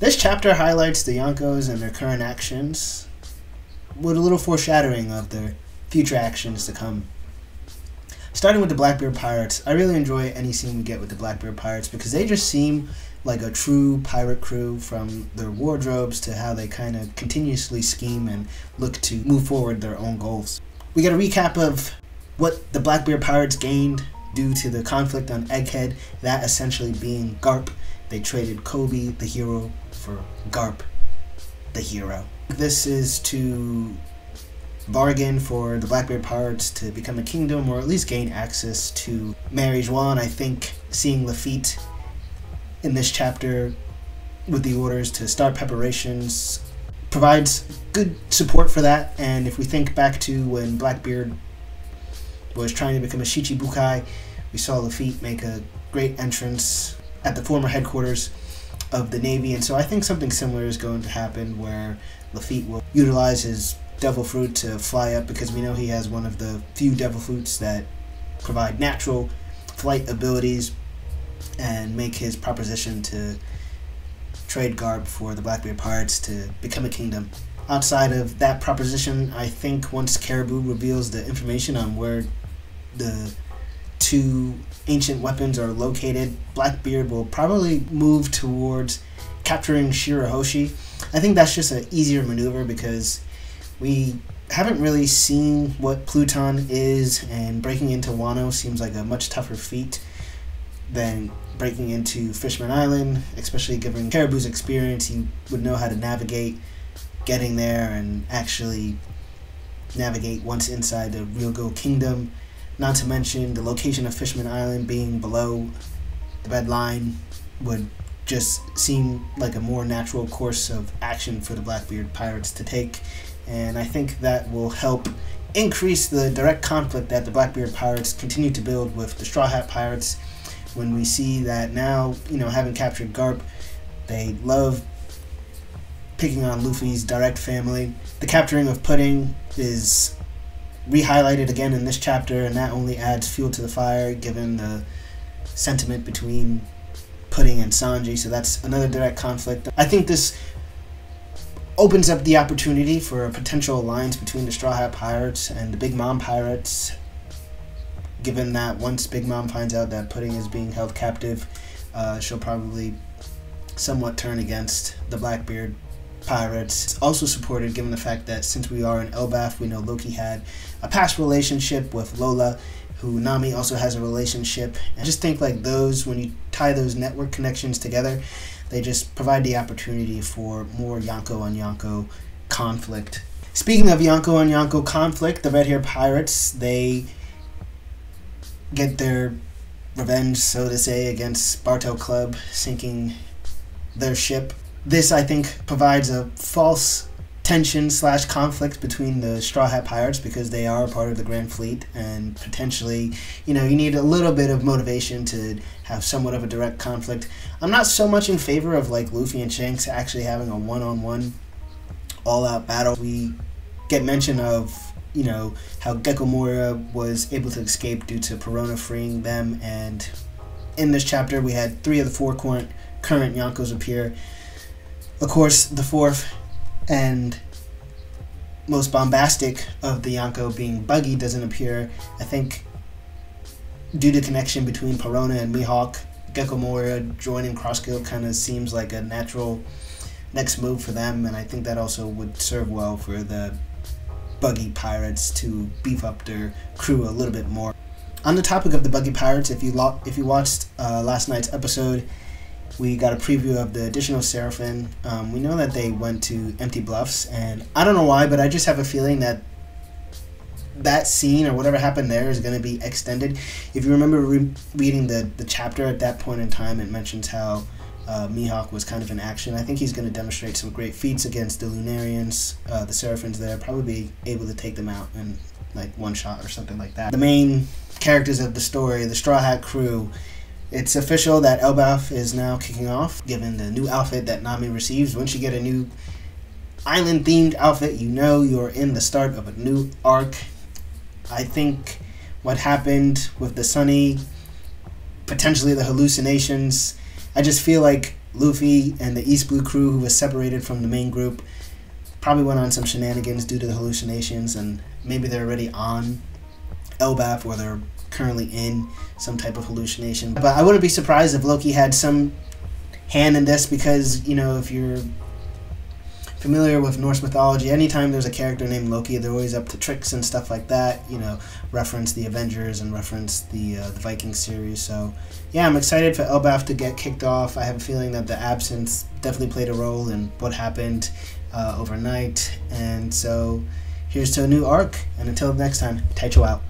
This chapter highlights the Yonkos and their current actions, with a little foreshadowing of their future actions to come. Starting with the Blackbeard Pirates, I really enjoy any scene we get with the Blackbeard Pirates because they just seem like a true pirate crew, from their wardrobes to how they kind of continuously scheme and look to move forward their own goals. We get a recap of what the Blackbeard Pirates gained due to the conflict on Egghead, that essentially being Garp. They traded Kobe, the hero, for Garp, the hero. This is to bargain for the Blackbeard Pirates to become a kingdom, or at least gain access to Marijuana. I think seeing Lafitte in this chapter with the orders to start preparations provides good support for that. And if we think back to when Blackbeard was trying to become a Shichibukai, we saw Lafitte make a great entrance at the former headquarters of the Navy, and so I think something similar is going to happen where Lafitte will utilize his devil fruit to fly up, because we know he has one of the few devil fruits that provide natural flight abilities, and make his proposition to trade Garp for the Blackbeard Pirates to become a kingdom. Outside of that proposition, I think once Caribou reveals the information on where the two ancient weapons are located, Blackbeard will probably move towards capturing Shirahoshi. I think that's just an easier maneuver because we haven't really seen what Pluton is, and breaking into Wano seems like a much tougher feat than breaking into Fishman Island, especially given Caribou's experience. He would know how to navigate getting there and actually navigate once inside the Ryogo Kingdom. Not to mention the location of Fishman Island being below the red line would just seem like a more natural course of action for the Blackbeard Pirates to take, and I think that will help increase the direct conflict that the Blackbeard Pirates continue to build with the Straw Hat Pirates. When we see that now, having captured Garp, they love picking on Luffy's direct family. The capturing of Pudding is re-highlighted again in this chapter, and that only adds fuel to the fire given the sentiment between Pudding and Sanji, so that's another direct conflict. I think this opens up the opportunity for a potential alliance between the Straw Hat Pirates and the Big Mom Pirates, given that once Big Mom finds out that Pudding is being held captive, she'll probably somewhat turn against the Blackbeard Pirates. It's also supported given the fact that since we are in Elbaf, we know Loki had a past relationship with Lola, who Nami also has a relationship. I just think like those, when you tie those network connections together, they just provide the opportunity for more Yonko on Yonko conflict. Speaking of Yonko on Yonko conflict, the Red Hair Pirates, they get their revenge, so to say, against Bartel Club sinking their ship. This, I think, provides a false tension / conflict between the Straw Hat Pirates, because they are part of the Grand Fleet, and potentially, you need a little bit of motivation to have somewhat of a direct conflict. I'm not so much in favor of like Luffy and Shanks actually having a one-on-one all-out battle. We get mention of how Gecko Moria was able to escape due to Perona freeing them, and in this chapter we had 3 of the 4 current Yonkos appear. Of course, the 4th and most bombastic of the Yonko, being Buggy, doesn't appear. I think due to connection between Perona and Mihawk, Gecko Moria joining Cross Guild kind of seems like a natural next move for them, and I think that also would serve well for the Buggy Pirates to beef up their crew a little bit more. On the topic of the Buggy Pirates, if you watched last night's episode, we got a preview of the additional Seraphim. We know that they went to Empty Bluffs, and I don't know why, but I just have a feeling that that scene or whatever happened there is going to be extended. If you remember reading the chapter at that point in time, it mentions how Mihawk was kind of in action. I think he's going to demonstrate some great feats against the Lunarians, the Seraphims there, probably be able to take them out in like one shot or something like that. The main characters of the story, the Straw Hat crew, it's official that Elbaf is now kicking off, given the new outfit that Nami receives. Once you get a new island-themed outfit, you're in the start of a new arc. I think what happened with the Sunny, potentially the hallucinations, I just feel like Luffy and the East Blue crew, who was separated from the main group, probably went on some shenanigans due to the hallucinations, and maybe they're already on Elbaf, or they're currently in some type of hallucination. But I wouldn't be surprised if Loki had some hand in this, because, you know, if you're familiar with Norse mythology, anytime there's a character named Loki, they're always up to tricks and stuff like that, you know, reference the Avengers and reference the Viking series. So yeah, I'm excited for Elbaf to get kicked off. I have a feeling that the absence definitely played a role in what happened overnight, and so here's to a new arc, and until next time, Taicho out.